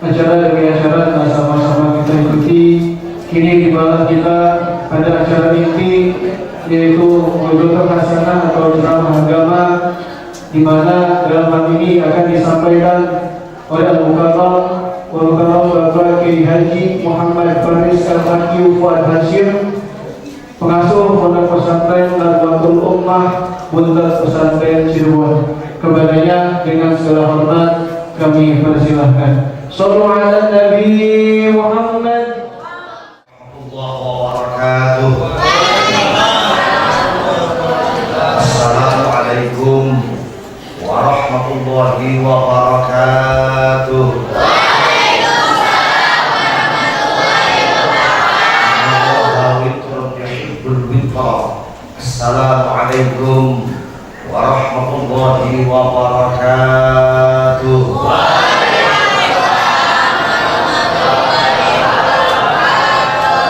acara demi acara telah sama-sama kita ikuti. Kini tibalah kita pada acara inti, yaitu Mau'izatul Hasanah atau ceramah agama, di mana dalam hal ini akan disampaikan oleh Al-Mukarram Bapak Kiai Haji Muhammad Faris Al-Fakih Fuad Hashim, pengasuh Pondok Pesantren Nadwatul Ummah Buntat Pesantren Cirebon. Kepadanya dengan segala hormat kami persilahkan. Shallu ala Nabi Muhammad. Assalamualaikum warahmatullahi wabarakatuh. Assalamualaikum warahmatullahi wabarakatuh.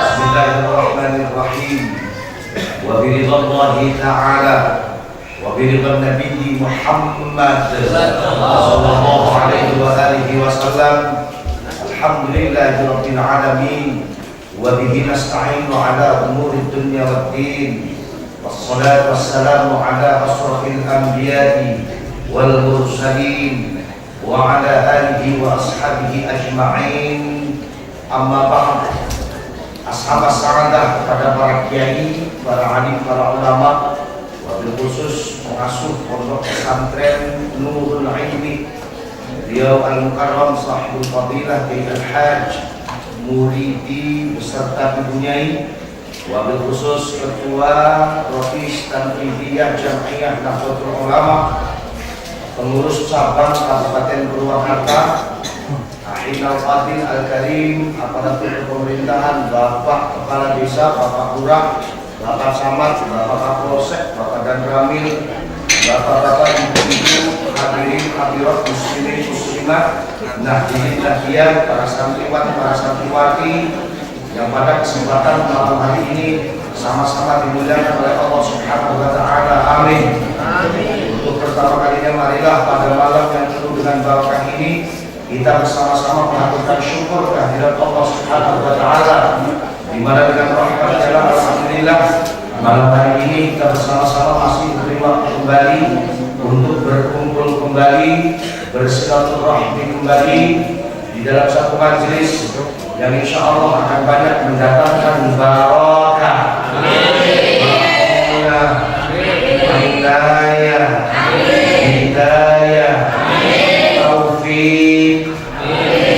Bismillahirrahmanirrahim. Wa biridhallahi ta'ala wa biridhan Nabi Muhammad sallallahu alaihi wa alihi wasallam. Alhamdulillahi rabbil alamin. Wa bihi nasta'inu ala umuri dunya waddin. Wassalatu wassalamu ala asrafil anbiya'i wal mursalin wa ala alihi wa ashabihi ajma'in. Amma ba'd. Ashab as-sa'adah kepada para kiai, para alim, para ulama, wabil khusus pengasuh pondok pesantren Nurul Ilmi, beliau Al-Mukarram Sahibul Fadilah Kiai Al-Hajj Muridi beserta dibunyai, wabil khusus Ketua Rotis Tanfidiyah Jam'iyah Nahdlatul Ulama, pengurus cabang Kabupaten Purwakarta, Ahinal Fadil Al-Karim, aparatur pemerintahan, Bapak Kepala Desa, Bapak Lurah, Bapak Camat, Bapak Kapolsek, Bapak Dan Ramil, Bapak-bapak, ibu-ibu, hadirin, hadirat, muslimin, muslimat, nahdien, nahdiyat, para santriwan, para santriwati yang pada kesempatan malam hari ini sama-sama dimuliakan oleh Allah Subhanahu wa Ta'ala. Amin. Untuk pertama kalinya marilah pada malam yang penuh dengan barokah ini kita bersama-sama mengaturkan syukur kehadirat Allah Subhanahu wa Ta'ala, di mana dengan rahmat jalan alhamdulillah malam hari ini kita bersama-sama masih diterima kembali untuk berkumpul kembali, bersilaturahmi kembali di dalam satu majelis yang insya Allah akan banyak mendatangkan barakah, hidayah, taufik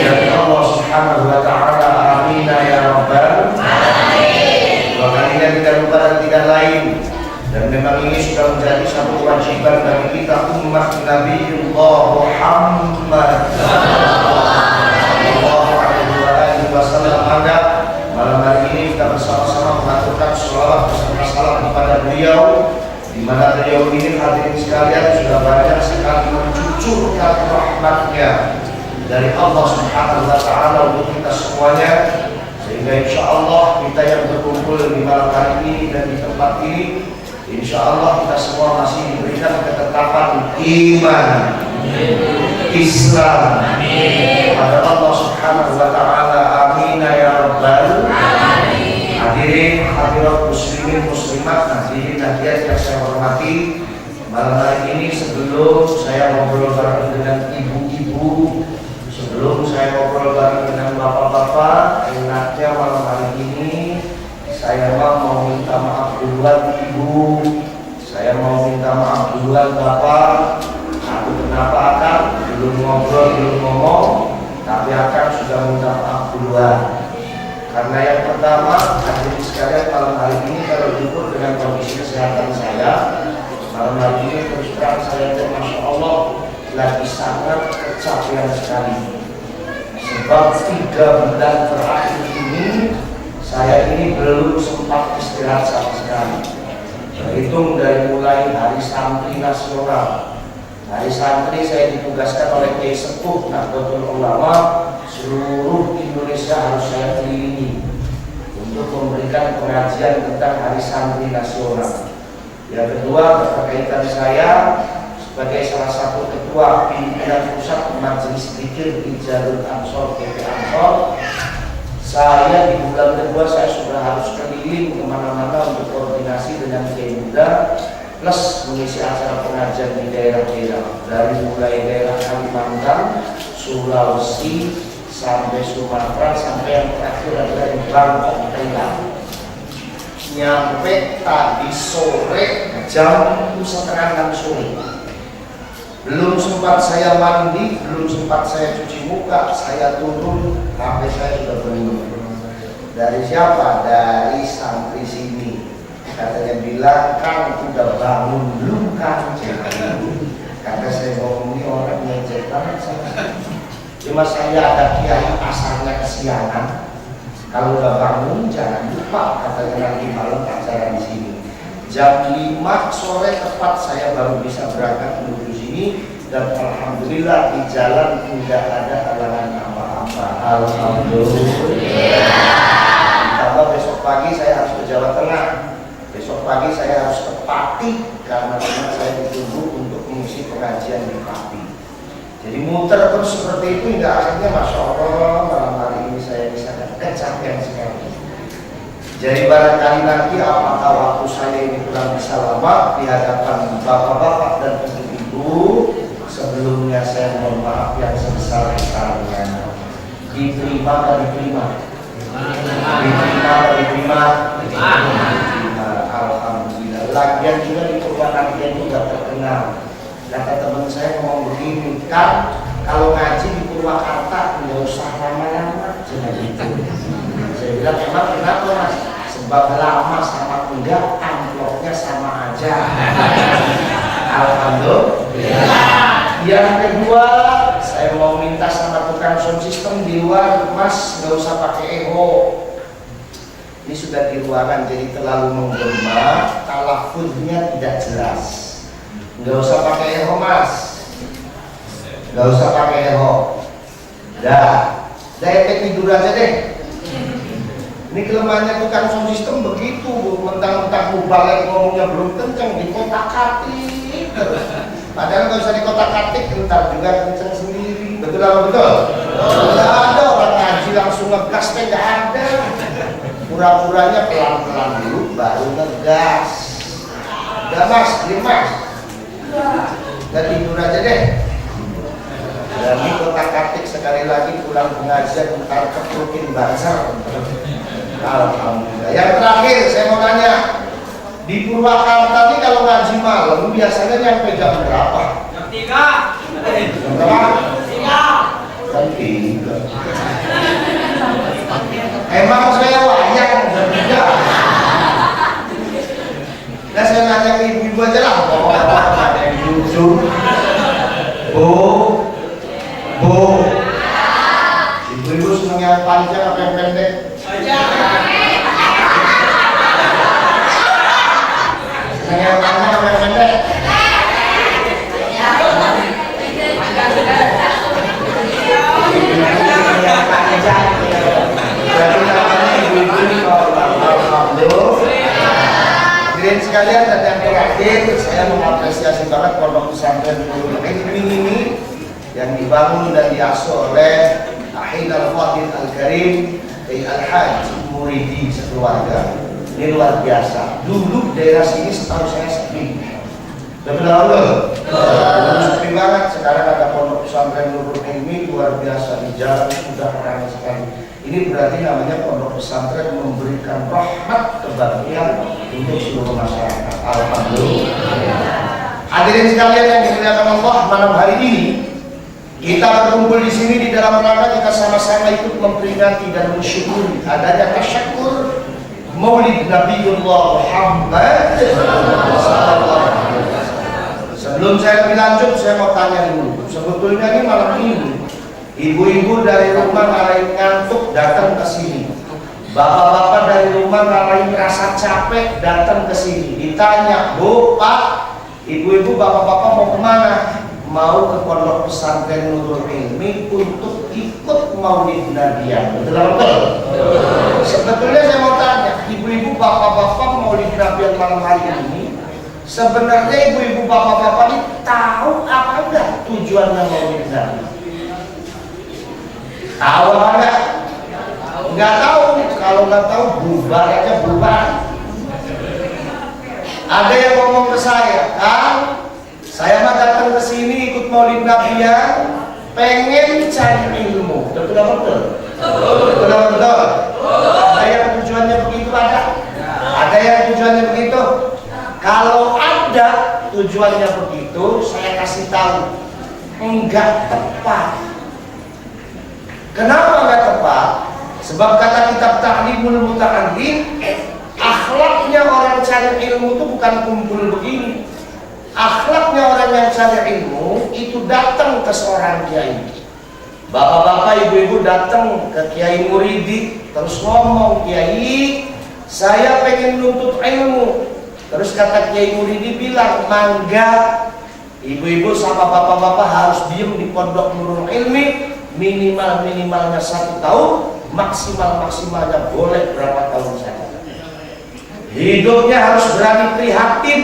dari Allah Subhanahu wa Ta'ala. Amin ya rabbal alamin. Dua kalinya tidak lupa dan tidak lain, dan memang ini sudah menjadi satu kewajiban bagi kita umat Nabiullah Muhammad sallallahu alaihi wasallam. Maka malam hari ini kita bersama-sama mengaturkan sholawat bersama salam kepada beliau, di mana beliau ini hadirin sekalian sudah banyak sekali mencucurkan rahmatnya dari Allah Subhanahu wa Ta'ala untuk kita semuanya, sehingga insya Allah kita yang berkumpul di malam hari ini dan di tempat ini, insya Allah kita semua masih diberikan ketetapan iman, Islam kepada Allah Subhanahu wa Ta'ala. Amin ya rabbal alamin. Hadirin hadirat muslimin muslimat, hadirin hadirat yang saya hormati, malam hari ini sebelum saya ngobrol bareng dengan ibu-ibu, sebelum saya ngobrol bareng dengan bapak-bapak, enaknya malam hari ini saya mau minta maaf duluan ibu, saya mau minta maaf duluan bapak. Aku kenapa akan belum ngobrol, belum ngomong, tapi akan sudah minta maaf duluan. Karena yang pertama, hadirin sekalian, malam hari ini kalau diukur dengan kondisi kesehatan saya, malam hari ini terus terang saya itu Masya Allah lagi sangat kecapean sekali. Sebab 3 bulan terakhir ini saya ini belum sempat istirahat sama sekali. Terhitung dari mulai Hari Santri Nasional, Hari Santri saya ditugaskan oleh Kiai Sepuh Nahdlatul Ulama, seluruh Indonesia harus saya kelilingi untuk memberikan pengajian tentang Hari Santri Nasional. Yang kedua, berkaitan saya sebagai salah satu ketua Ketua Pimpinan Pusat Majelis Zikir Jalur Ansor PP Ansor. Saya di bulan kedua saya sudah harus keliling kemana-mana untuk koordinasi dengan Kiai Muda plus mengisi acara pengajian di daerah-daerah, dari mulai daerah Kalimantan, Sulawesi sampai Sumatera, sampai yang terakhir adalah di Bangkok, Thailand. Nyampe tadi sore jam 5:30 sore. Belum sempat saya mandi, belum sempat saya cuci muka, saya turun, HP saya sudah bunyi. Dari siapa? Dari santri sini. Katanya bilang, "Kang udah bangun belum Kang?" Kata saya ngomong ini orang ngejek banget saya. Cuma saya ada kiai pasarnya kesiangan. Kalau udah bangun jangan lupa, katanya nanti malam acara di sini. Jam 5 sore tepat saya baru bisa berangkat menuju sini, dan alhamdulillah di jalan tidak ada halangan apa-apa. Alhamdulillah. Tambah besok pagi saya harus ke Jawa Tengah. Besok pagi saya harus ke Pati karena memang saya ditunggu untuk mengisi pengajian di Pati. Jadi muter terus seperti itu hingga akhirnya Masya Allah malam hari ini saya bisa kecapean sekali. Jadi barangkali nanti apakah waktu saya ini kurang bisa lama di hadapan bapak-bapak dan ibu-ibu, sebelumnya saya mohon maaf yang sebesar-besarnya. Diterima atau diterima? Diterima atau diterima? Alhamdulillah. Lagian juga di Purwakarta juga terkenal. Kata teman saya ngomong begini, kan kalau ngaji di Purwakarta nggak usah lama-lama, jangan gitu. Saya bilang emang kenapa Mas? Sebab lama sama enggak amplopnya sama aja. Alhamdulillah. Yang kedua, saya mau minta sama tukang sound system di luar, Mas nggak usah pakai echo. Ini sudah di ruangan jadi terlalu menggema, talafuznya tidak jelas. Nggak usah pakai echo Mas, nggak usah pakai echo. Dah tidur aja deh. Ini kelemahannya tukang sound system begitu, mentang-mentang mubalek ngomongnya belum kenceng, dikotak-katik terus. Padahal nggak usah dikotak-katik, ntar juga kenceng sendiri. Betul apa betul? Nggak ada orang ngaji langsung ngegas, nggak ada. Pura-puranya pelan-pelan dulu, baru ngegas. Udah Mas, diam Mas. Udah tidur aja deh. Dan ini kotak-katik sekali lagi pulang pengajian ntar keprukin bazar. Alhamdulillah. Yang terakhir saya mau tanya, di Purwakarta ini kalau ngaji malam biasanya nyampe jam berapa? Jam 3. Jam berapa? 3. Emang saya wayang jam 3. Nah saya nanya ke ibu-ibu aja lah, bapak-bapak ada yang jujur. Bu, ibu-ibu senang yang panjang apa yang pendek? Senang yang panjang apa yang pendek? Berarti namanya ibu-ibu alhamdulillah. Hadirin sekalian, dan yang terakhir saya mengapresiasi banget pondok pesantren Nurul Ilmi ini yang dibangun dan diasuh oleh Ahid Al-Fadil Al-Karim Al-Hajj Muridi sekeluarga. Ini luar biasa. Dulu daerah sini setahu saya sepi. Betul sepi banget. Sekarang ada pondok pesantren Nurul Ilmi luar biasa, di jalan sudah ramai sekali. Ini berarti namanya pondok pesantren memberikan rahmat kebahagiaan untuk seluruh masyarakat. Alhamdulillah. Hadirin sekalian yang dimuliakan Allah, malam hari ini kita berkumpul di sini di dalam rangka kita sama-sama ikut memperingati dan mensyukuri adanya tasyakur Maulid Nabiullah Muhammad sallallahu alaihi wasallam. Sebelum saya lebih lanjut, saya mau tanya dulu. Sebetulnya ini malam ini ibu-ibu dari rumah ngalahin ngantuk datang ke sini. Bapak-bapak dari rumah ngalahin rasa capek datang ke sini. Ditanya, "Bu, Pak, ibu-ibu, bapak-bapak mau kemana?" Mau ke pondok pesantren Nurul Ilmi untuk ikut Maulid Nabiyan. Betul? Sebetulnya saya mau tanya, ibu-ibu, bapak-bapak Maulid Nabiyan malam hari ini Sebenarnya ibu-ibu bapak-bapak ini tahu apa enggak tujuannya Maulid Nabi? Tahu apa enggak? Enggak tahu. Kalau enggak tahu bubar aja bubar. Ada yang ngomong ke saya, Kang, saya mah datang ke sini ikut Maulid Nabi ya, pengen cari ilmu. Betul apa betul? Betul apa betul? Ada yang tujuannya begitu ada? Ada yang tujuannya begitu? Kalau ada tujuannya begitu, saya kasih tahu, enggak tepat. Kenapa enggak tepat? Sebab kata kitab Ta'limul Muta'allim, akhlaknya orang cari ilmu itu bukan kumpul begini. Akhlaknya orang yang cari ilmu itu datang ke seorang kiai. Bapak-bapak, ibu-ibu datang ke Kiai Muridi, terus ngomong, Kiai, saya pengen nuntut ilmu. Terus kata Kiai Muridi bilang, mangga. Ibu-ibu sama bapak-bapak harus diem di pondok Nurul Ilmi minimalnya 1 tahun, maksimalnya boleh berapa tahun saja. Hidupnya harus berani prihatin,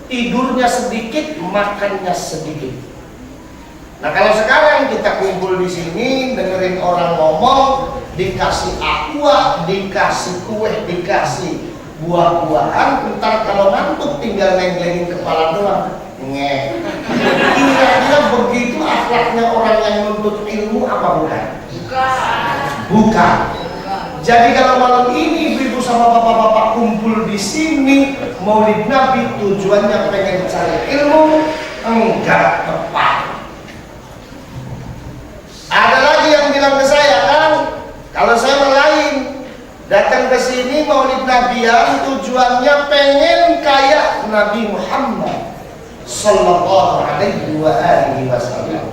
tidurnya sedikit, makannya sedikit. Nah, kalau sekarang kita kumpul di sini dengerin orang ngomong, dikasih aqua, dikasih kue, dikasih buah-buahan, ntar kalau ngantuk tinggal nenglengin kepala doang. Nge. Kira-kira begitu akhlaknya orang yang menuntut ilmu apa bukan? Bukan. Jadi kalau malam ini ibu-ibu sama bapak-bapak kumpul di sini Maulid Nabi tujuannya pengen cari ilmu, enggak tepat. Ada lagi yang bilang ke saya, kan, kalau saya lain datang ke sini Maulid Nabian tujuannya pengen kayak Nabi Muhammad sallallahu alaihi wasallam.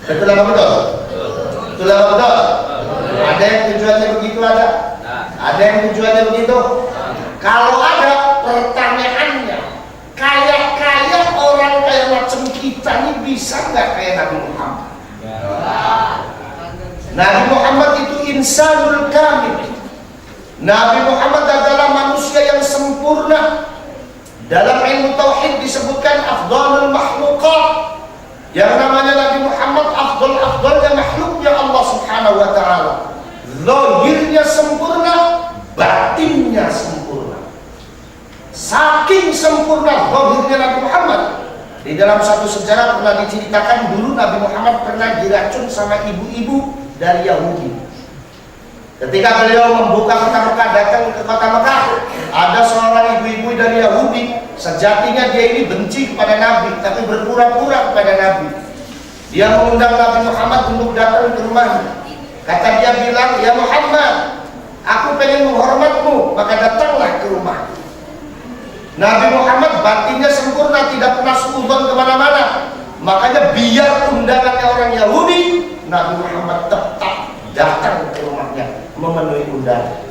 Betul apa betul? Betul apa betul? Ada yang tujuannya begitu ada? Ada yang tujuannya begitu? Kalau ada, pertanyaannya, kayak orang kayak macam kita ini bisa nggak kayak Nabi Muhammad? Nabi Muhammad itu insanul kamil. Nabi Muhammad adalah manusia yang sempurna. Dalam ilmu tauhid disebutkan afdhalul makhluqat. Yang namanya Nabi Muhammad afdhalnya makhluknya Allah Subhanahu wa taala. Zahirnya sempurna, batinnya sempurna. Saking sempurna zahirnya Nabi Muhammad, di dalam satu sejarah pernah diceritakan dulu Nabi Muhammad pernah diracun sama ibu-ibu dari Yahudi. Ketika beliau membuka kota Mekah, datang ke kota Mekah, ada seorang ibu-ibu dari Yahudi. Sejatinya dia ini benci kepada Nabi, tapi berpura-pura kepada Nabi. Dia mengundang Nabi Muhammad untuk datang ke rumahnya. Kata dia bilang, ya Muhammad, aku pengen menghormatmu, maka datanglah ke rumah. Nabi Muhammad batinnya sempurna, tidak pernah suudzon kemana-mana. Makanya biar undangannya orang Yahudi, Nabi Muhammad tetap datang ke rumahnya memenuhi undangan.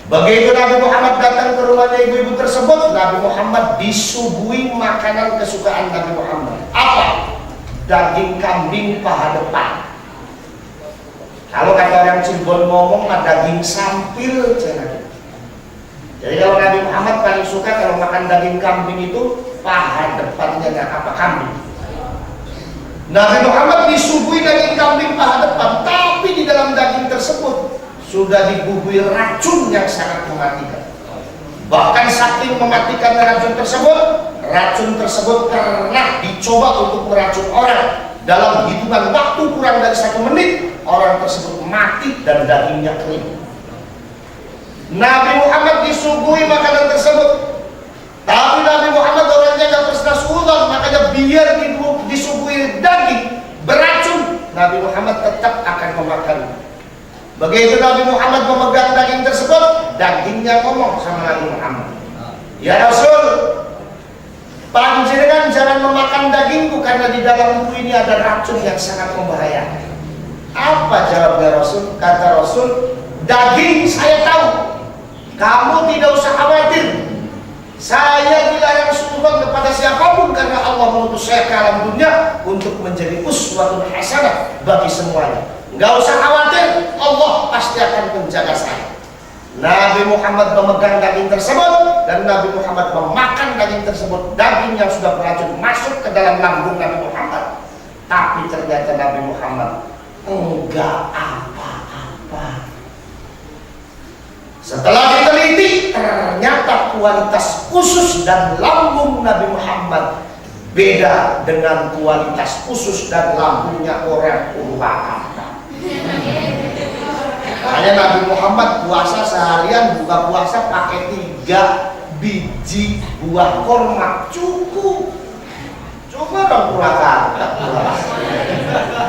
Begitu Nabi Muhammad datang ke rumahnya ibu-ibu tersebut, Nabi Muhammad disuguhi makanan kesukaan Nabi Muhammad. Apa? Daging kambing paha depan. Kalau kata orang Cirebon ngomong, daging sampil. Jadi kalau Nabi Muhammad paling suka kalau makan daging kambing itu paha depannya, apa kambing. Nabi Muhammad disuguhi daging kambing paha depan, tapi di dalam daging tersebut sudah dibubuhi racun yang sangat mematikan. Bahkan saking mematikan racun tersebut pernah dicoba untuk meracun orang. Dalam hitungan waktu kurang dari 1 menit, orang tersebut mati dan dagingnya kering. Nabi Muhammad disuguhi makanan tersebut, tapi Nabi Muhammad orangnya gak pernah suudzon, makanya biar disuguhi daging beracun, Nabi Muhammad tetap akan memakan. Begitu Nabi Muhammad memegang daging tersebut, dagingnya ngomong sama Nabi Muhammad, ya Rasul, panjenengan jangan memakan dagingku karena di dalam tubuh ini ada racun yang sangat membahayakan. Apa jawabnya Rasul? Kata Rasul, daging saya tahu, kamu tidak usah khawatir. Saya dilarang suudzon kepada siapapun karena Allah mengutus saya ke alam dunia untuk menjadi uswatun hasanah bagi semuanya. Enggak usah khawatir, Allah pasti akan menjaga saya. Nabi Muhammad memegang daging tersebut dan Nabi Muhammad memakan daging tersebut. Daging yang sudah beracun masuk ke dalam lambung Nabi Muhammad. Tapi ternyata Nabi Muhammad enggak apa-apa. Setelah diteliti, ternyata kualitas usus dan lambung Nabi Muhammad beda dengan kualitas usus dan lambungnya orang Purwakarta. Makanya Nabi Muhammad puasa seharian, buka puasa pakai 3 biji buah korma, cukup. Coba orang Purwakarta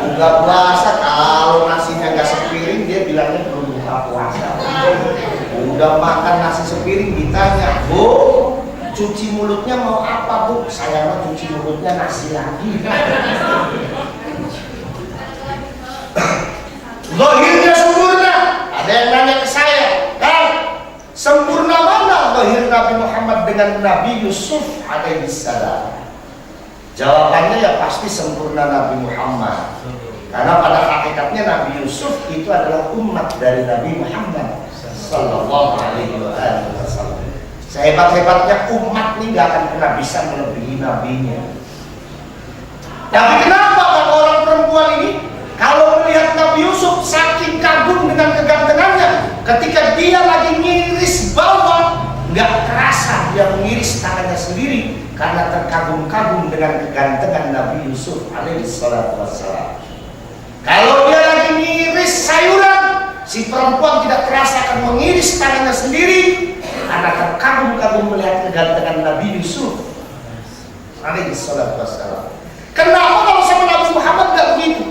buka puasa, kalau nasinya nggak sepiring dia bilangnya belum buka puasa. Udah makan nasi sepiring ditanya, Bu, cuci mulutnya mau apa, Bu? Saya mah cuci mulutnya nasi lagi. Zahirnya sempurna. Ada yang nanya ke saya, Kang, sempurna mana zahir Nabi Muhammad dengan Nabi Yusuf alaihissalam? Jawabannya ya pasti sempurna Nabi Muhammad. Karena pada hakikatnya Nabi Yusuf itu adalah umat dari Nabi Muhammad sallallahu alaihi wasallam. Sehebat-hebatnya umat ini gak akan pernah bisa melebihi nabinya. Tapi kenapa kan orang perempuan ini kalau melihat Nabi Yusuf saking kagum dengan kegantengannya, ketika dia lagi ngiris bawang, nggak kerasa dia mengiris tangannya sendiri karena terkagum-kagum dengan kegantengan Nabi Yusuf alaihissalatu wassalam. Kalau dia lagi ngiris sayuran, si perempuan tidak kerasa akan mengiris tangannya sendiri karena terkagum-kagum melihat kegantengan Nabi Yusuf alaihissalatu wassalam. Kenapa kalau sama Nabi Muhammad nggak begitu?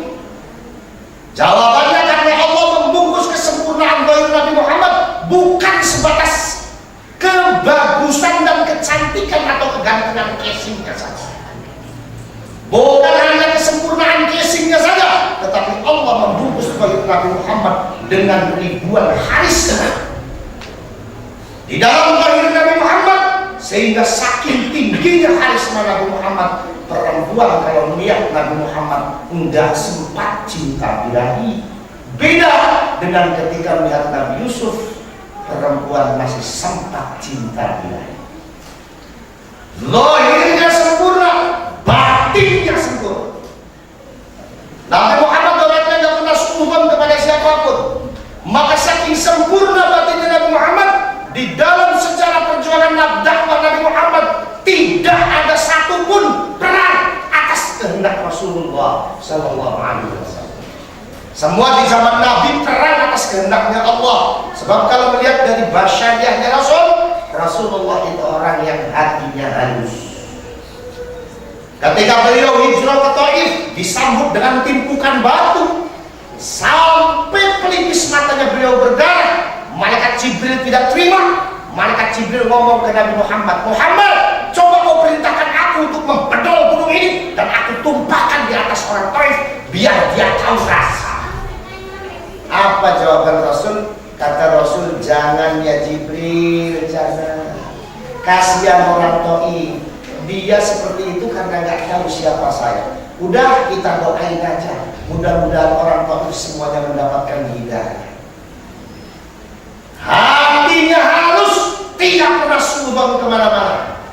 Jawabannya karena Allah membungkus kesempurnaan zahir Nabi Muhammad bukan sebatas kebagusan dan kecantikan atau kegantengan casingnya saja. Bukan hanya kesempurnaan casingnya saja, tetapi Allah membungkus zahir Nabi Muhammad dengan ribuan haris di dalam zahir Nabi Muhammad, sehingga saking tingginya harisma Nabi Muhammad, perempuan kalau melihat Nabi Muhammad enggak sempat cinta birahi. Beda dengan ketika melihat Nabi Yusuf, perempuan masih sempat cinta birahi. Zahirnya sempurna, batinnya sempurna. Nabi Muhammad orangnya enggak pernah suudzon kepada siapapun. Maka saking sempurna batinnya Nabi Muhammad, di dalam sejarah perjuangan dakwah Nabi Muhammad tidak ada satupun perang atas kehendak Rasulullah Sallallahu Alaihi Wasallam. Semua di zaman Nabi perang atas kehendaknya Allah. Sebab kalau melihat dari basyariahnya Rasulullah itu orang yang hatinya halus. Ketika beliau hijrah ke Taif, disambut dengan timpukan batu sampai pelipis matanya beliau berdarah. Malaikat Jibril tidak terima. Malaikat Jibril ngomong ke Nabi Muhammad, Muhammad, coba kau perintahkan aku untuk membedol gunung ini dan aku tumpahkan di atas orang Taif biar dia tahu rasa. Apa jawaban Rasul? Kata Rasul, jangan ya Jibril, jangan. Kasihan orang Taif, dia seperti itu karena nggak tahu siapa saya. Udah kita doain aja, mudah-mudahan orang Taif semuanya mendapatkan hidayah. Hatinya halus, tidak pernah suudzon kemana-mana.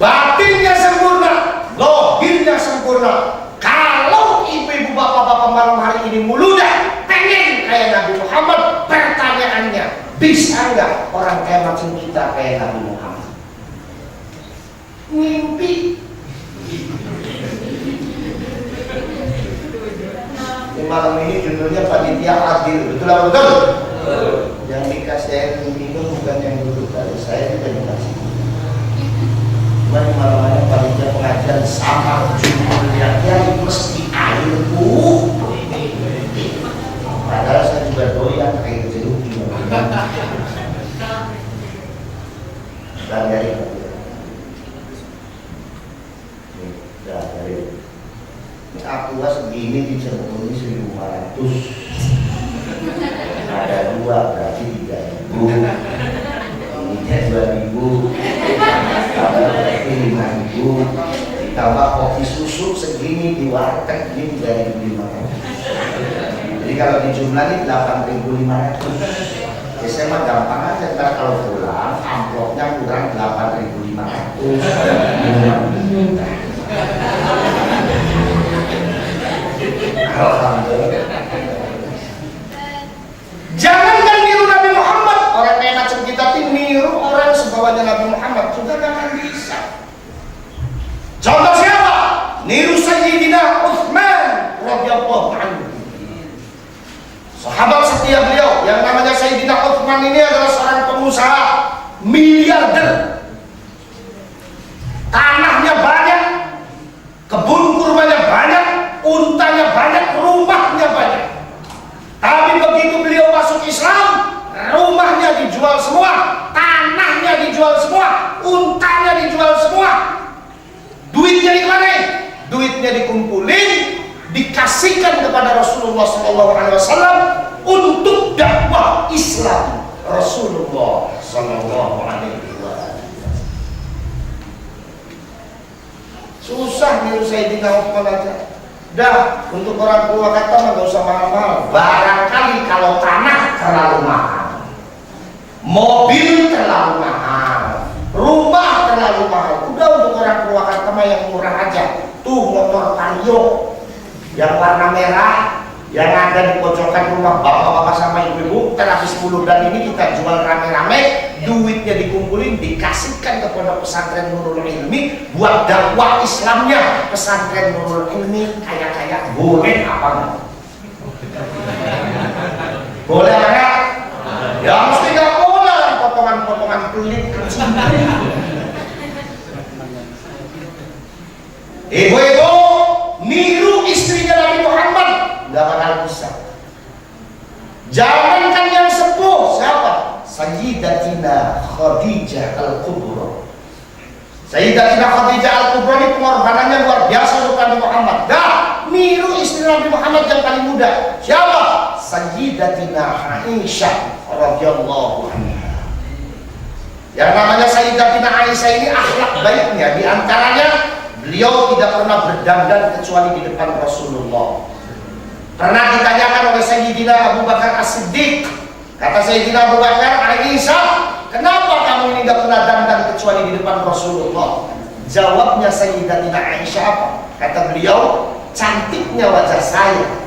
Batinnya sempurna, zahirnya sempurna. Kalau ibu-ibu bapak-bapak malam hari ini muludah pengen kayak Nabi Muhammad, pertanyaannya, bisa nggak orang kayak macam kita kayak Nabi Muhammad? Mimpi. Malam ini judulnya panitia adil, betul apa betul? Yang dikasih air minum bukan yang duduk tadi, saya tidak dikasih. Cuma malamnya panitia pengajian sama judulnya yang mesti air bu. Padahal saya juga doyan air jeruk di mana. Dan dari ini aqua segini di Cirebon ini 1.500. Ada 2 berarti 3.000. Ininya 2.000. Ada berarti 5.000. Ditambah kopi susu segini di warteg ini 3.500. Jadi kalau dijumlahin 8.500. Ya saya mah gampang aja, ntar kalau pulang amplopnya kurang 8.500. Alhamdulillah. Jangankan niru Nabi Muhammad, orang kayak macam kita niru orang sebawanya Nabi Muhammad juga kan bisa. Contoh siapa? Niru Sayyidina Utsman radhiyallahu anhu. Sahabat setia beliau yang namanya Sayyidina Utsman ini adalah seorang pengusaha miliarder. Tanahnya banyak, kebun kurmanya banyak, untanya banyak, rumahnya banyak. Tapi begitu beliau masuk Islam, rumahnya dijual semua, tanahnya dijual semua, untanya dijual semua. Duitnya di mana? Duitnya dikumpulin, dikasihkan kepada Rasulullah SAW untuk dakwah Islam. Rasulullah SAW. Susah niru Sayyidina Utsman aja. Dah, untuk orang tua kata mah gak usah mahal-mahal. Barangkali kalau tanah terlalu mahal, mobil terlalu mahal, rumah terlalu mahal. Udah untuk orang tua kata mah yang murah aja. Tuh motor Vario yang warna merah yang ada di pojokan rumah bapak-bapak sama ibu-ibu, habis 10 dan ini kita jual rame-rame, duitnya dikumpulin, dikasihkan kepada pesantren Nurul Ilmi buat dakwah Islamnya. Pesantren Nurul Ilmi kaya-kaya boleh apa enggak? Boleh enggak? Ya mesti enggak boleh, potongan-potongan pelit kecil. Ibu-ibu niru istrinya Nabi Muhammad nggak bakal bisa. Jangankan yang sepuh, siapa? Sayyidatina Khadijah Al-Kubra. Sayyidatina Khadijah Al-Kubra ini pengorbanannya luar biasa untuk Nabi Muhammad. Dah, niru istri Nabi Muhammad yang paling muda. Siapa? Sayyidatina Aisyah radhiyallahu anha. Yang namanya Sayyidatina Aisyah ini akhlak baiknya, di antaranya beliau tidak pernah berdandan kecuali di depan Rasulullah. Pernah ditanyakan oleh Sayyidina Abu Bakar As-Siddiq, kata Sayyidina Abu Bakar, Aisyah, kenapa kamu ini tidak pernah dandan kecuali di depan Rasulullah? Jawabnya Sayyidatina Aisyah apa? Kata beliau, cantiknya wajah saya,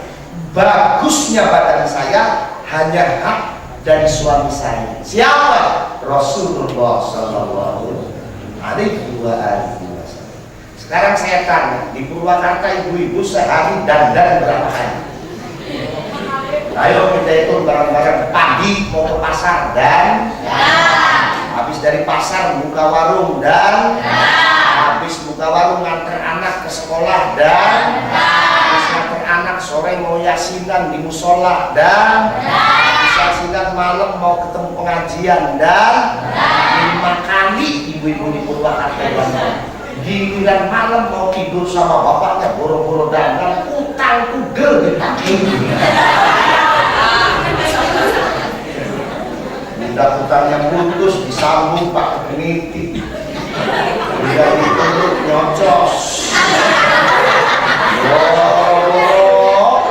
bagusnya badan saya hanya hak dari suami saya. Siapa? Rasulullah Sallallahu Alaihi Wasallam. Sekarang saya tanya, di Purwakarta ibu-ibu sehari dandan berapa kali? Ayo kita hitung bareng-bareng. Pagi mau ke pasar dan habis dari pasar buka warung dan habis buka warung nganter anak ke sekolah dan habis nganter anak sore mau yasinan di musola dan habis yasinan malam mau ketemu pengajian dan 5 kali ibu-ibu di Purwakarta dandan. Giliran malam mau tidur sama bapaknya boro-boro dandan, utang tugel ditagih. Minta utangnya putus disambung pakai peniti. Udah dipeluk nyocos.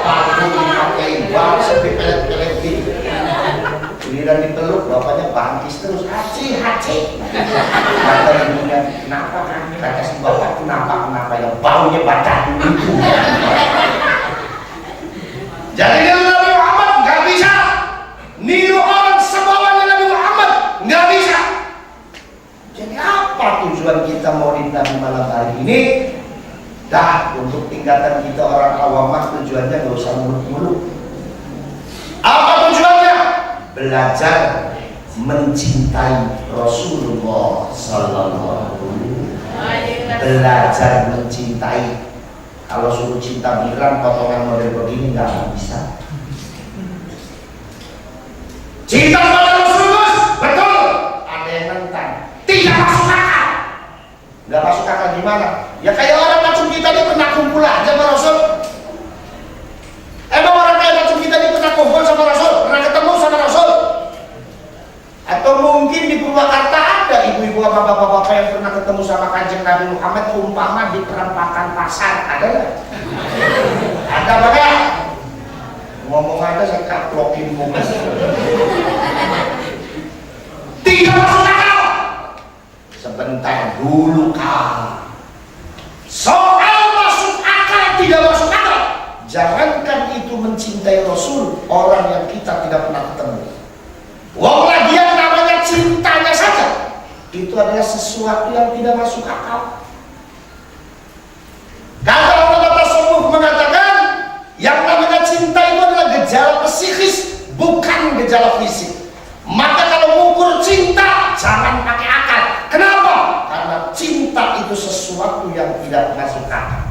Parfum dipakai bal sampai pelet-pelet gitu. Giliran dipeluk bapaknya bangkis terus, haci. Kata ibunya, kenapa kan? Kata si bapak, kenapa ya baunya badan itu. Jadi niru Nabi Muhammad nggak bisa, niru orang sebawanya Nabi Muhammad nggak bisa. Jadi apa tujuan kita maulid Nabi malam hari ini? Dah, untuk tingkatan kita orang awam tujuannya nggak usah muluk-muluk. Apa tujuannya? Belajar mencintai Rasulullah Sallallahu Alaihi Wasallam. Belajar mencintai. Kalau suruh cinta bilang potongan model begini nggak bisa. Cinta pada Rasulullah betul. Ada yang nentang. Tidak masuk akal. Nggak masuk akal gimana? Ya kayak orang macam kita ini pernah kumpul aja sama Rasul. Emang orang kayak macam kita ini pernah kumpul sama Rasul, pernah ketemu sama Rasul? Atau mungkin di Purwakarta ada ibu-ibu sama bapak-bapak yang pernah ketemu sama Kanjeng Nabi Muhammad umpama di perempatan pasar, ada nggak? Ada apa? ngomong ada saya kaplokin muka. Tidak masuk akal. Sebentar dulu kak. Soal masuk akal tidak masuk akal. Jangankan itu mencintai Rasul, orang yang kita tidak pernah ketemu. Wong lagian namanya cintanya saja, itu adalah sesuatu yang tidak masuk akal. Kata ulama tasawuf mengatakan, yang namanya cinta itu adalah gejala psikis, bukan gejala fisik. Maka kalau mengukur cinta, jangan pakai akal. Kenapa? Karena cinta itu sesuatu yang tidak masuk akal.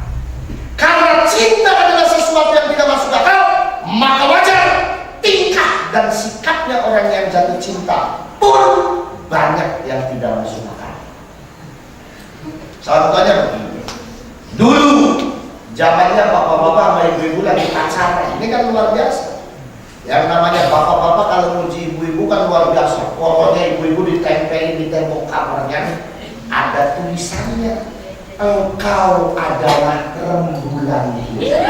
Karena cinta adalah sesuatu yang tidak masuk akal, maka wajar tingkah dan sikapnya orang yang jatuh cinta pun banyak yang tidak masuk akal. Contohnya begini. Dulu zamannya bapak-bapak sama ibu-ibu lagi pacaran, ini kan luar biasa. Yang namanya bapak-bapak kalau muji ibu-ibu kan luar biasa. Pokoknya ibu-ibu ditempelin di tembok kamarnya, ada tulisannya, engkau adalah rembulan hidup.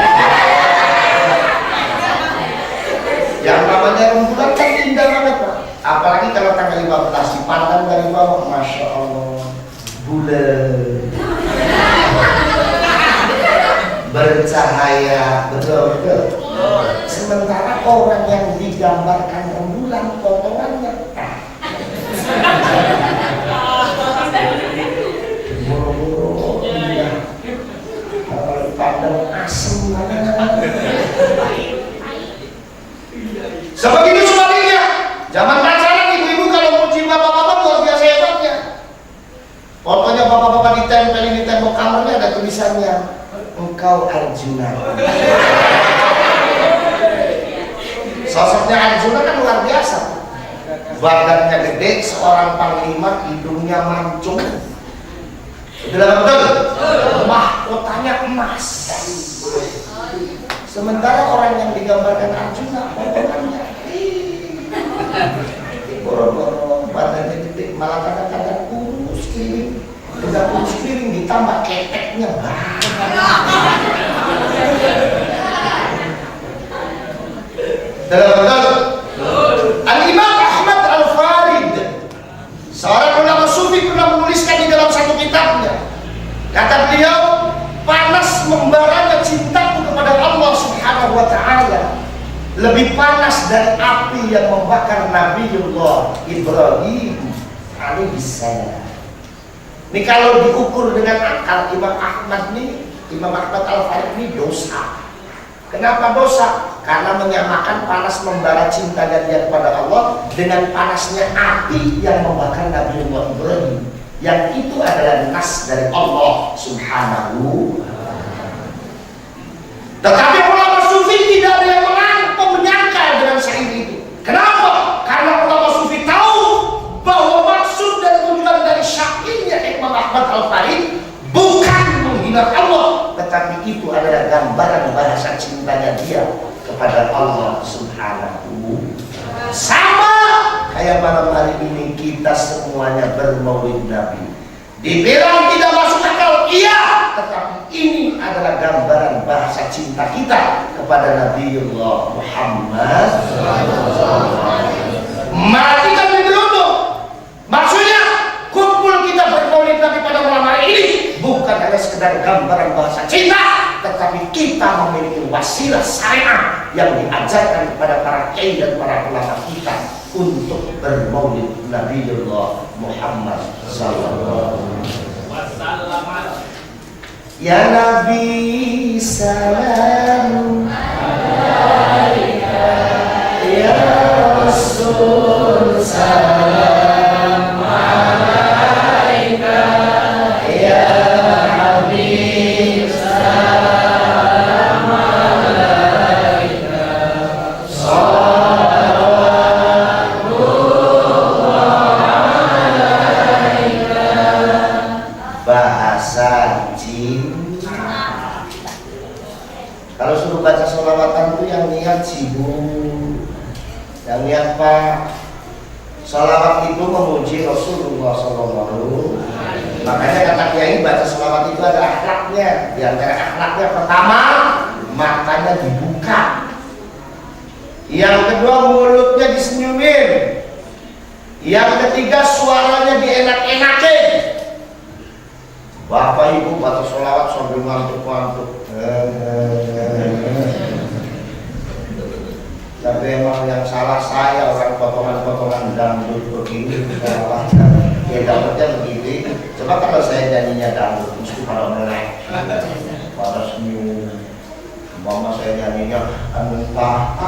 Yang namanya rembulan kan indah banget Pak. Apalagi kalau tanggal 15 dipandang dari bawah, masya Allah, bulan bercahaya, betul-betul. Sementara orang yang digambarkan rembulan potongannya boro-boro indah, kalau dipandang asem banget. Sebegitu sebaliknya, zaman pacaran ibu-ibu kalau muji bapak-bapak luar biasa hebatnya. Fotonya bapak-bapak ditempelin di tembok kamarnya ada tulisannya, engkau Arjuna. Sosoknya Arjuna kan luar biasa. Badannya gede, seorang panglima, hidungnya mancung. Betul? Mahkotanya emas. Sementara orang yang digambarkan Arjuna, potongannya boro-boro, badannya gede, malah kadang-kadang kurus kiri. Udah kurus piring ditambah keteknya betul. Al-Imam Ahmad Al-Farid, seorang ulama sufi, pernah menuliskan di dalam satu kitabnya. Kata beliau, panas membaranya cintaku kepada Allah Subhanahu wa ta'ala lebih panas dari api yang membakar Nabiullah Ibrahim alaihissalam. Ini kalau diukur dengan akal, Imam Ahmad Al-Farid ini dosa. Kenapa dosa? Karena menyamakan panas membara cintanya dia kepada Allah dengan panasnya api yang membakar Nabiullah Ibrahim, yang itu adalah nas dari Allah Subhanahu wa ta'ala. Tetapi ulama sufi tidak ada yang menyangkal dengan syair itu. Kenapa? Karena ulama sufi tahu bahwa maksud dan tujuan dari syairnya Imam Ahmad Al-Farid bukan menghina Allah, tetapi itu adalah gambaran bahasa cintanya dia kepada Allah Subhanahu. Sama kayak malam hari ini kita semuanya bermaulid Nabi. Dibilang tidak masuk akal, iya, tetapi ini adalah gambaran bahasa cinta kita kepada Nabiullah Muhammad. Mari kita beruntung. Maksudnya kumpul kita bermaulid Nabi pada malam hari ini bukan hanya sekedar gambaran bahasa cinta, tetapi kita memiliki wasilah syariah yang diajarkan kepada para kiai dan para ulama kita untuk bermaulid Nabiullah Muhammad sallallahu alaihi wasallam. Ya Nabi salam alaika, ya Rasul salam alaika, ya Habib salam alaika, bahasa cinta. Kalau suruh baca sholawatan itu yang niat sibuk, yang niat Pak. Sholawat itu memuji Rasulullah SAW. Makanya kata kiai baca sholawat itu ada akhlaknya. Di antara akhlaknya pertama, matanya dibuka. Yang kedua, mulutnya disenyumin. Yang ketiga, suaranya dienak-enakin. Bapak Ibu baca sholawat sambil ngantuk-ngantuk. Tapi emang yang salah saya, orang potongan-potongan dangdut begini. Ya dapetnya begitu. Coba kalau saya nyanyinya dangdut, mesti pada melek, pada senyum. Mama saya nyanyinya entah.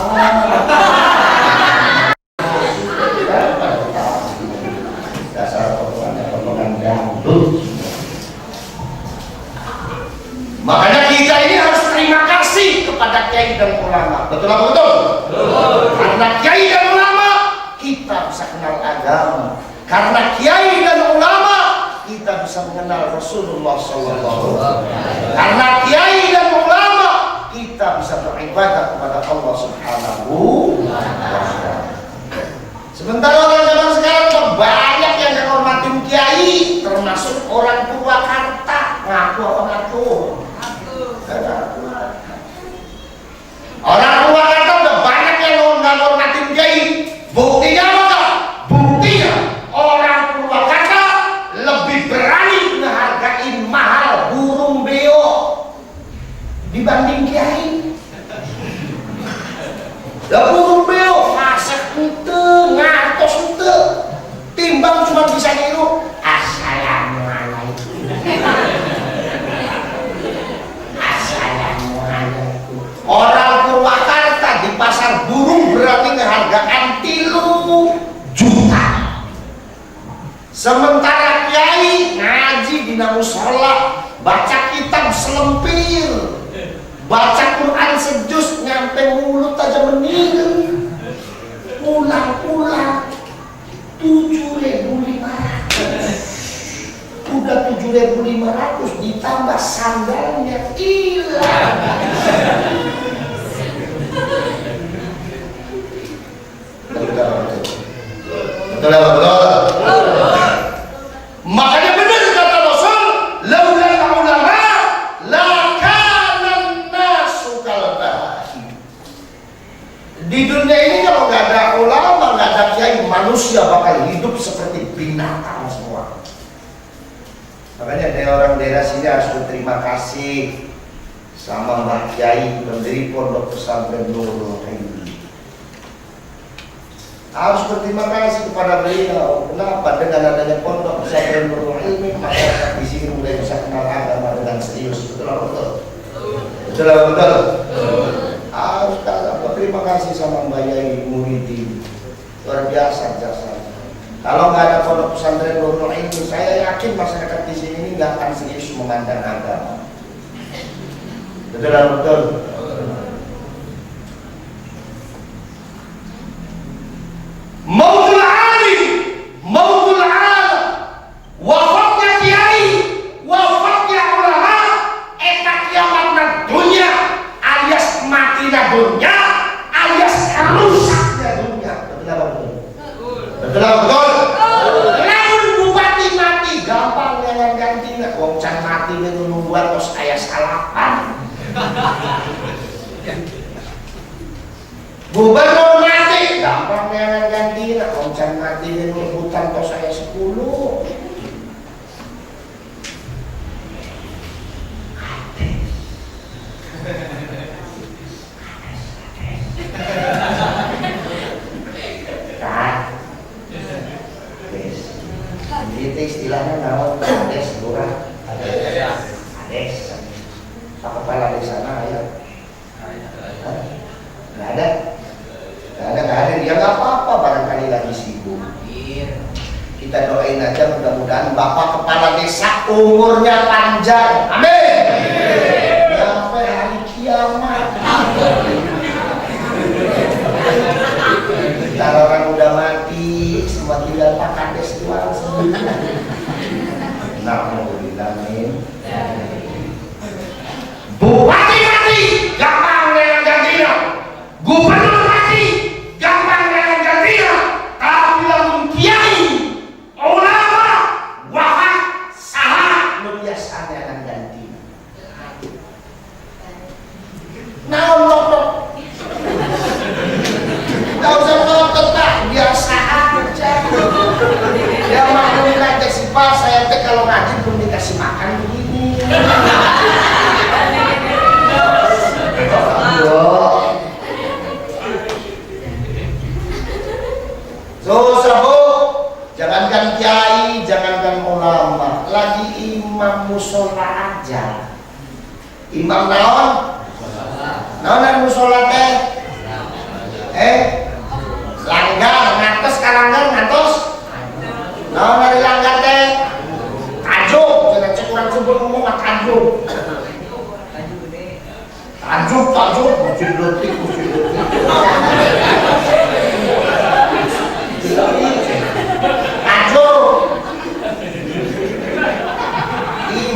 Dasar potongan dangdut. Makanya kita ini harus terima kasih kepada kiai dan ulama. Betul apa betul? Betul. Karena kiai dan ulama kita bisa kenal agama. Karena kiai dan ulama kita bisa mengenal Rasulullah SAW. Karena kiai dan ulama kita bisa beribadah kepada Allah Subhanahu wa Ta'ala. Sementara orang zaman sekarang banyak yang menghormatin kiai, termasuk orang Purwakarta. Ngaku apa ngaku? Orang Purwakarta udah banyak yang menghormatin kiai. Buktinya apa? Buktinya orang Purwakarta lebih berani menghargai mahal burung beo dibanding kiai. Lah burung beo masak ente, ngatos ente, timbang cuma bisa niru assalamualaikum. Assalamualaikum. Orang Purwakarta di pasar burung berani ngehargaan 3 juta. Sementara kiai ngaji di musola, baca kitab selempir, baca Quran sejus nyampe mulut aja meninggal. Pulang-pulang 7.500. Udah 7.500 ditambah sandalnya hilang. Betul apa betul? Makanya benar kata Rasul, laula ulama la kana nasu kalbahi. Di dunia ini kalau nggak ada ulama, nggak ada kiai, manusia bakal hidup seperti binatang semua. Makanya dari orang daerah sini harus berterima kasih sama Mbah Kiai pendiri Pondok Pesantren Nurul Ilmi. Harus berterima kasih kepada beliau. Kenapa? Dengan adanya Pondok Pesantren Nurul Ilmi, masyarakat di sini mulai bisa kenal agama dengan serius. Betul atau betul? Betul atau betul? Harus berterima kasih sama Mbak Yai Muhyiddin. Luar biasa jasanya. Kalau nggak ada Pondok Pesantren Nurul Ilmi, saya yakin masyarakat di sini nggak akan serius memandang agama. Betul atau betul? Mautul alim, mautul alam, wafatnya kiai, wafatnya ulama, eta kiamatna dunia, alias matinya dunia, alias rusaknya dunia. Betul apa betul? Betul apa betul? Lamun bupati mati, gampang yang gantinya. Wong can mati itu membuat tos aya salapan. Gubernur mati, gampang yang gantinya. Wong can mati itu hutan tos aya 10. Itu istilahnya naon? Ades, lurah, ades. Pak kepala di sana ya? Nggak ada, nggak ada. Dia nggak apa-apa, barangkali lagi sibuk. Kita doain aja mudah-mudahan Bapak Kepala Desa umurnya panjang. Amin. Sampai hari kiamat. Kalau orang udah mati, semua tinggal Pak Kades doang. Alhamdulillah. Bupati mati, gampang dengan gantinya. Gubernur mati, gampang dengan gantinya. Tapi lamun kiai, ulama, wafat, salah, lu biasa dengan gantinya. Susah bu, jangankan kiai, jangankan ulama, lagi imam musola aja. Imam naon? Naonan musola teh? Langgar, ngantos kalanggar, ngantos? Naon dari langgar teh? Tajuk, jangan cek orang sebut ngomong nggak tajuk. Tajuk, masjid letik.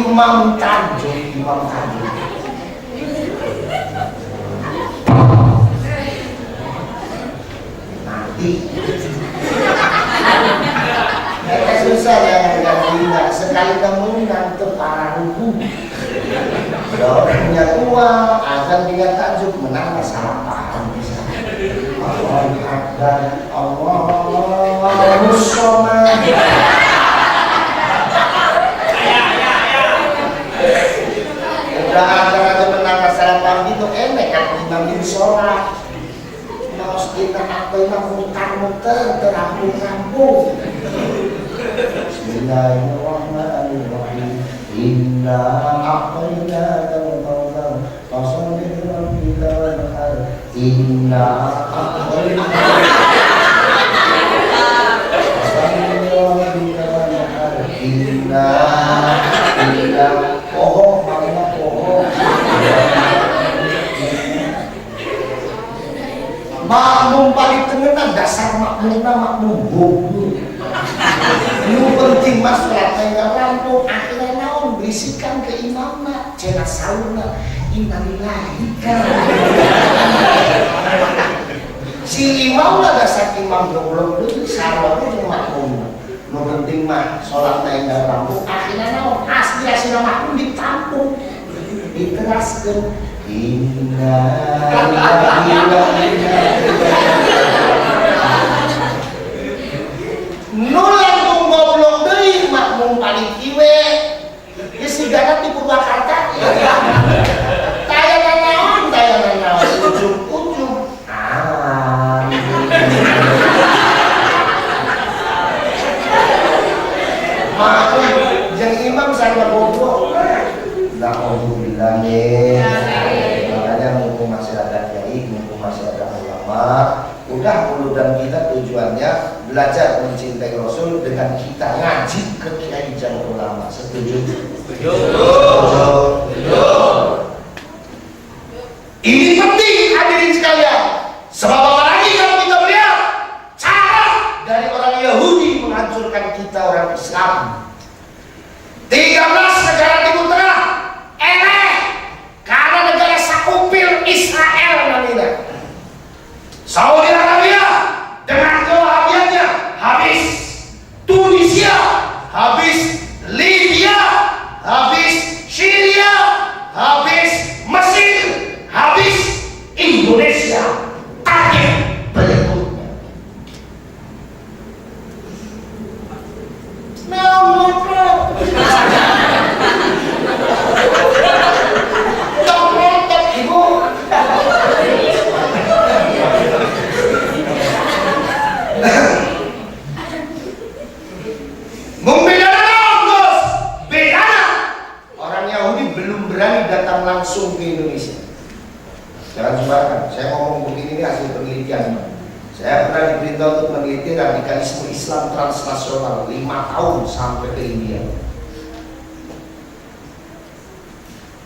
Imam tajuk. Nanti. Mereka susah ya nggak sekali kamu ngantuk para ruku. Orangnya tua, akan dia tajuk menang salah paham bisa. Allahu Somad. Udah ada menang salah paham itu enak kan imam di sholat. Mas kita apa imam muter-muter terampung-rampung. Bismillahirrahmanirrahim. Inna a'tainaka al-kautsar fasholli li rabbika wanhar. Inna a'tainaka fasholli li rabbika wanhar. Inna pohon makna pohon. Makmum paling tengenan dasar makmum bodoh. Yang penting mas latihnya rampung akhirnya naon berisikan ke imamna cina sauna innalillahi si imamna dasar imam goblok itu sarwa itu makmum. Yang penting mah sholat naiknya rampung akhirnya naon asli hasilnya makmum ditampung dikeraskan nulang tuh goblok deui makmum paling kiwe geus sigana di Purwakarta tayangan naon ujung-ujung makmum jeung imam sareng goblok na'udzubillah makanya mumpung masih ada kiai, mumpung masih ada ulama, udah mulut dan kita tujuannya belajar mencintai Rasul dengan kita ngaji ke kiai dan ulama. Setuju? Setuju. Ini penting hadirin sekalian. Sebab apa lagi kalau kita melihat cara dari orang Yahudi menghancurkan kita orang Islam. 13 negara Timur Tengah karena negara sakupil Israel namanya. Saudi Arabia dengan kewahabiannya habis, Tunisia habis, Libya habis, Syria habis, Mesir habis, Indonesia target berikutnya. Langsung ke Indonesia. Jangan sembarangan. Saya ngomong begini ini hasil penelitian. Saya pernah diperintah untuk meneliti radikalisme Islam transnasional 5 tahun sampai ke India.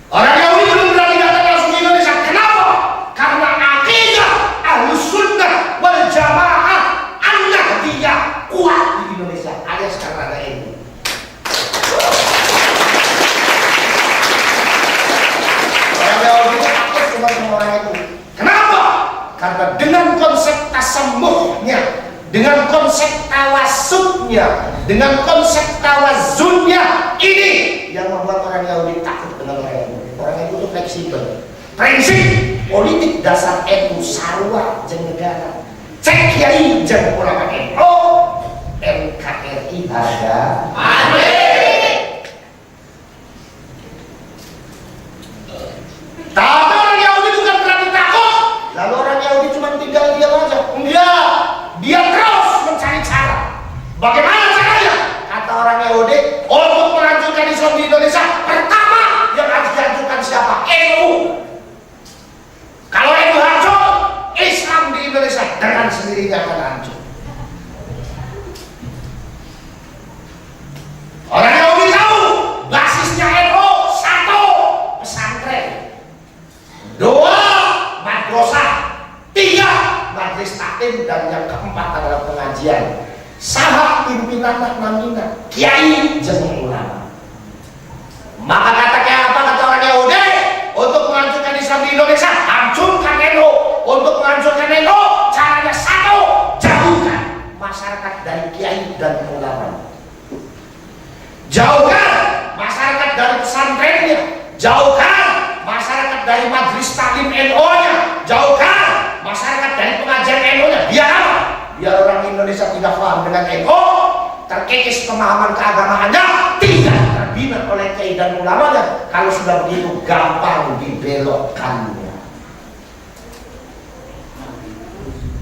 Orang Yahudi belum berani datang langsung ke Indonesia. Kenapa? Karena akidah Ahlus Sunnah wal Jamaah An-Nahdiyah kuat di Indonesia. Alias karena ada ini. Orang itu. Kenapa? Karena dengan konsep tasammuhnya, dengan konsep tawasudnya, dengan konsep tawazunnya, ini yang membuat orang Yahudi takut dengan orang Yahudi. Orang Yahudi itu fleksibel. Prinsip politik dasar NU sarwa jeung negara. Cek kiai jeung ulama NU, NKRI ada. Bagaimana caranya? Kata orang Yahudi, untuk menghancurkan Islam di Indonesia, pertama yang harus dihancurkan siapa? NU. Kalau NU hancur, Islam di Indonesia dengan sendirinya akan hancur. Orang Yahudi tahu basisnya NU satu, pesantren, dua, madrasah, tiga, majelis taklim, dan yang keempat adalah pengajian. Saha pimpinan namina kiai jeung ulama. Maka kata kayak apa kata orang Yahudi? Untuk menghancurkan Islam di Indonesia, hancurkan NU. Untuk menghancurkan NU, caranya satu, jauhkan masyarakat dari kiai dan ulama. Jauhkan masyarakat dari pesantrennya, jauhkan masyarakat dari majelis taklim NU-nya, jauhkan masyarakat dari pengajian NU-nya. Biar apa? Biar orang Indonesia tidak paham dengan NU, terkikis pemahaman keagamaannya, tidak terbina oleh kiai dan ulamanya. Kalau sudah begitu, gampang dibelokkannya.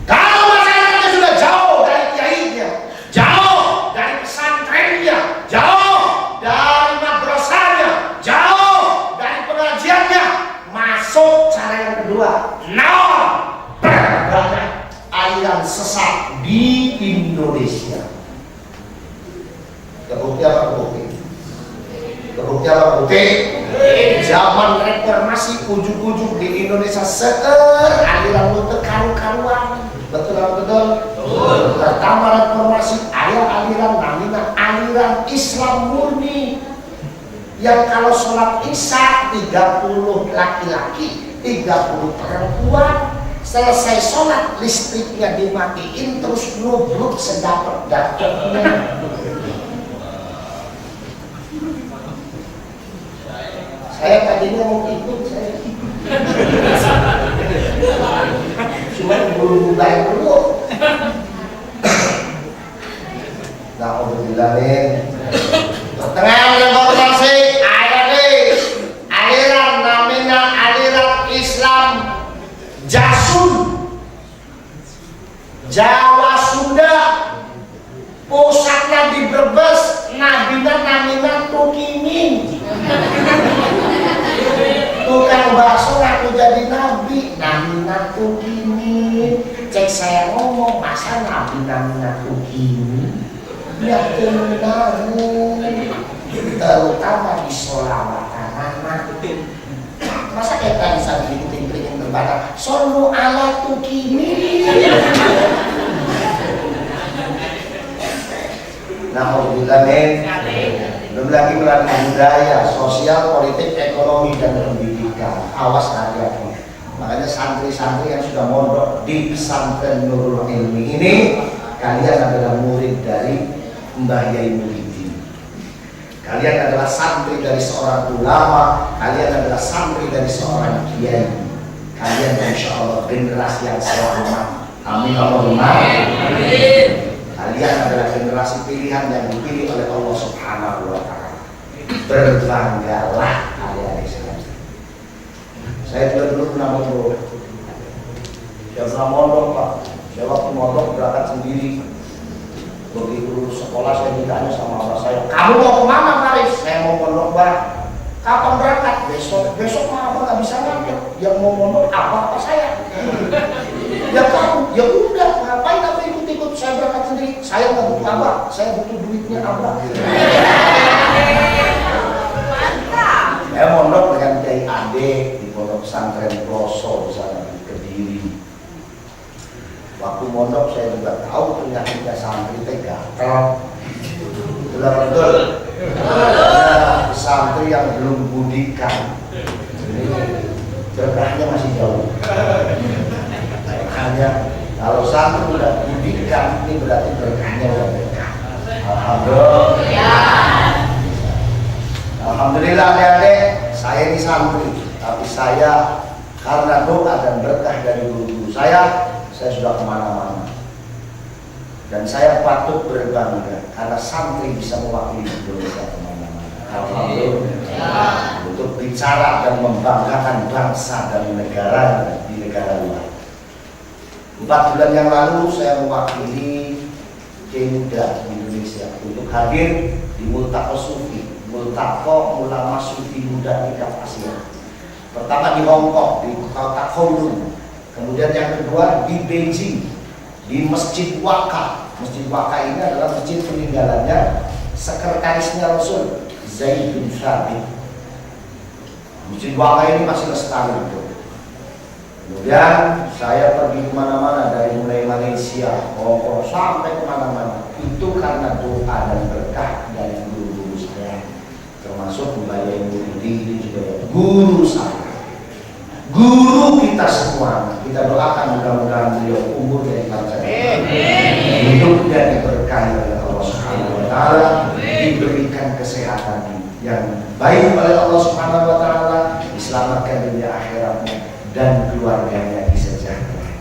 Kalau masyarakatnya sudah jauh dari kiainya, jauh dari pesantrennya, jauh dari madrasahnya, jauh dari pengajiannya, masuk cara yang kedua, berbanyak aliran sesat di Indonesia. Terbukti apa terbukti? Terbukti apa terbukti? Zaman reformasi ujung-ujung di Indonesia aliran muter karu-karuan. Betul apa betul? Pertama reformasi aliran namanya aliran Islam murni, yang kalau sholat isya 30 laki-laki 30 perempuan. Selesai sholat listriknya dimatiin, terus nubruk sedapet-dapetnya. Saya tadinya mau ikut, saya cuma buru baik dulu. Alhamdulillah. Pertengahan reformasi ada nih aliran namanya aliran Islam Jasun, Jawa Sunda, pusatnya di Brebes, nabina namina Tukimin. Tukang bakso ngaku jadi nabi, namina Tukimin. Cek saya ngomong, masa nabi namina Tukimin? Ya benar, terutama di sholawatan anak. Masa kayak tadi saya bikin terbakar solu ala Tukimi. Alhamdulillah men. Belum lagi melalui budaya, sosial, politik, ekonomi, dan pendidikan. Awas hati-hati. Makanya santri-santri yang sudah mondok di pesantren Nurul Ilmi ini, kalian adalah murid dari Mbah Yai Muhyiddin. Kalian adalah santri dari seorang ulama, kalian adalah santri dari seorang kiai. Kalian insya Allah generasi yang selamat. Amin Allahumma amin. Kalian adalah generasi pilihan yang dipilih oleh Allah Subhanahu wa Ta'ala. Berbanggalah kalian sekalian. Saya juga dulu pernah mondok. Saya pernah mondok Pak. Saya waktu mondok berangkat sendiri. Begitu lulus sekolah saya ditanya sama bapak saya, kamu mau kemana Faris? Saya mau mondok Pak. Kapan berangkat? Besok mah abang nggak bisa ngantor. Yang mau mondok apa saya? Ya kamu, ya udah ngapain apa ikut-ikut? Saya berangkat sendiri. Saya nggak butuh abang, saya butuh duitnya abang. Saya mondok dengan Kiai Ade di pondok pesantren Ploso di sana di Kediri. Waktu mondok saya juga tahu penyakitnya santri teh gatel. Betul betul. Ada santri yang belum budikan, berkahnya masih jauh. Makanya kalau santri udah budikan, ini berarti berkahnya udah berkah. Alhamdulillah. Alhamdulillah adik-adik, saya ini santri, tapi saya karena doa dan berkah dari guru-guru saya sudah kemana-mana. Dan saya patut berbangga karena santri bisa mewakili Indonesia kemana-mana. Alhamdulillah. Untuk bicara dan membanggakan bangsa dan negara di negara luar. 4 bulan yang lalu saya mewakili Muda di Indonesia untuk hadir di Multaqo Sufi, Multaqo Ulama Sufi Muda tingkat Asia. Pertama di Hong Kong, di kota Kowloon. Kemudian yang kedua di Beijing, di Masjid Waqah. Masjid Waqah ini adalah masjid peninggalannya sekretarisnya Rasul, Zaid bin Thabit. Masjid Waqah ini masih lestari itu. Kemudian saya pergi kemana-mana, dari mulai Malaysia, Hong Kong sampai kemana-mana. Itu karena doa dan berkah dari guru-guru saya, termasuk Mbak Yudi ini juga guru saya, guru kita semua. Kita doakan mudah-mudahan beliau umur dan panjang, hidupnya diberkahi oleh Allah Subhanahu Wa Taala, diberikan kesehatan yang baik oleh Allah Subhanahu Wa Taala, diselamatkan dunia akhiratnya dan keluarganya disejahterakan.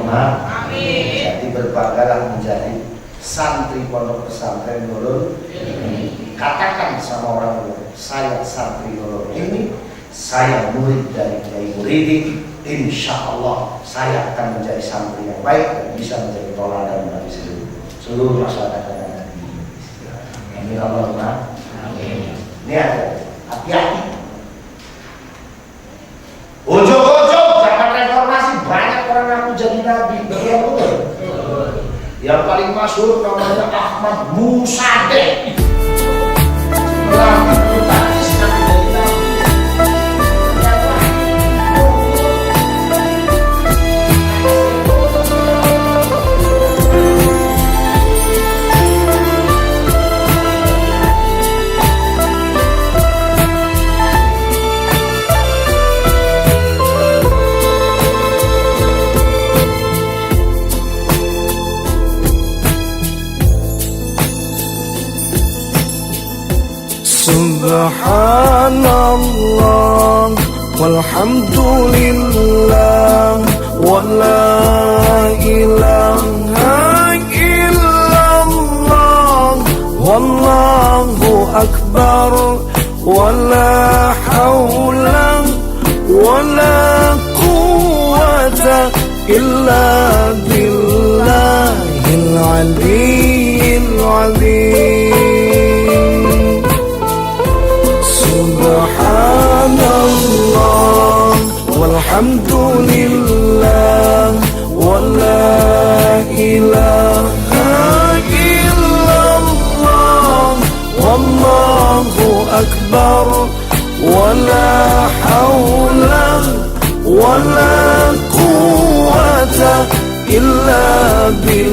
Amin. Jadi berbanggalah menjadi santri pondok pesantren Nurul ini. Katakan sama orang tua, saya santri Nurul ini, saya murid dari Kiai Muridi. Insya Allah saya akan menjadi santri yang baik dan bisa menjadi toladan bagi seluruh masyarakat yang ada di Indonesia. Amin Allahumma. Amin. Ini ada, hati-hati. Ujung-ujung zaman reformasi banyak orang ngaku jadi nabi, betul. Yang paling masyhur namanya Ahmad Musadeh. Subhanallah walhamdulillah wa la ilaha illallah wallahu akbar wa la hawla wa la quwwata illa billahil aliyyil azim. Subhanallah walhamdulillah wa la ilaha illallah wallahu akbar wa la hawla wa la quwwata illa billah.